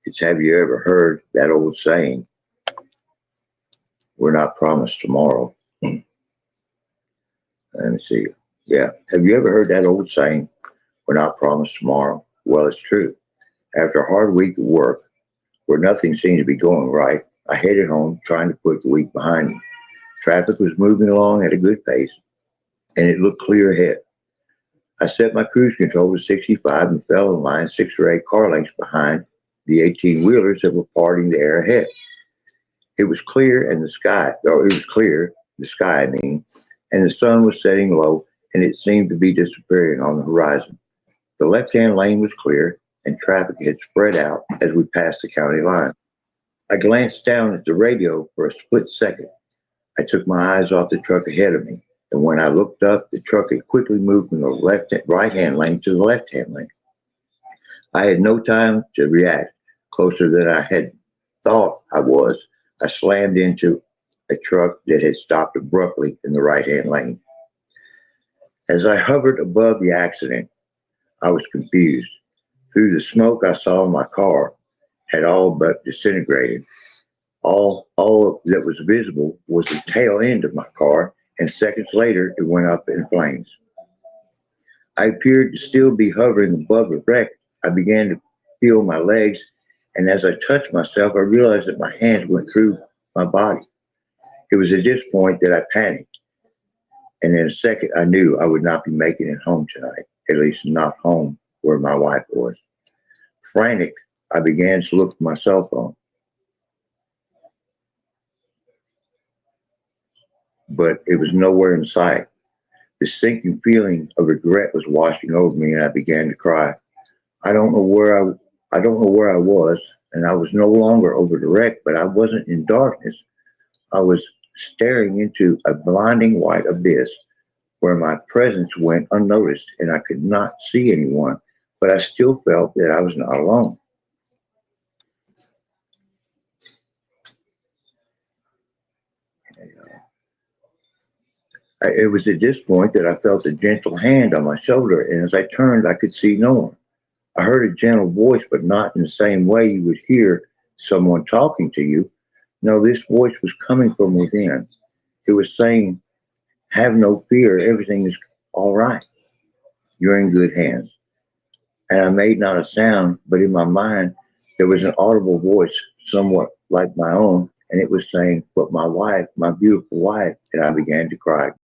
It's, have you ever heard that old saying, we're not promised tomorrow? Let me see. Yeah. Have you ever heard that old saying, we're not promised tomorrow? Well, it's true. After a hard week of work, where nothing seemed to be going right, I headed home trying to put the week behind me. Traffic was moving along at a good pace, and it looked clear ahead. I set my cruise control to 65 and fell in line 6 or 8 car lengths behind the 18-wheelers that were parting the air ahead. It was clear and the sky, or it was clear, the sky I mean, and the sun was setting low and it seemed to be disappearing on the horizon. The left-hand lane was clear and traffic had spread out as we passed the county line. I glanced down at the radio for a split second. I took my eyes off the truck ahead of me, and when I looked up, the truck had quickly moved from the right-hand lane to the left-hand lane. I had no time to react. Closer than I had thought I was, I slammed into a truck that had stopped abruptly in the right-hand lane. As I hovered above the accident, I was confused. Through the smoke I saw my car had all but disintegrated. All that was visible was the tail end of my car, and seconds later it went up in flames. I appeared to still be hovering above the wreck. I began to feel my legs, and as I touched myself, I realized that my hands went through my body. It was at this point that I panicked, and in a second I knew I would not be making it home tonight, at least not home where my wife was. Frantic, I began to look for my cell phone, but it was nowhere in sight. The sinking feeling of regret was washing over me, and I began to cry. I don't know where I don't know where I was, and I was no longer over the wreck, but I wasn't in darkness. I was staring into a blinding white abyss where my presence went unnoticed, and I could not see anyone, but I still felt that I was not alone. It was at this point that I felt a gentle hand on my shoulder, and as I turned, I could see no one. I heard a gentle voice, but not in the same way you would hear someone talking to you. No, this voice was coming from within. It was saying, have no fear, everything is all right. You're in good hands. And I made not a sound, but in my mind, there was an audible voice, somewhat like my own, and it was saying, but my wife, my beautiful wife, and I began to cry.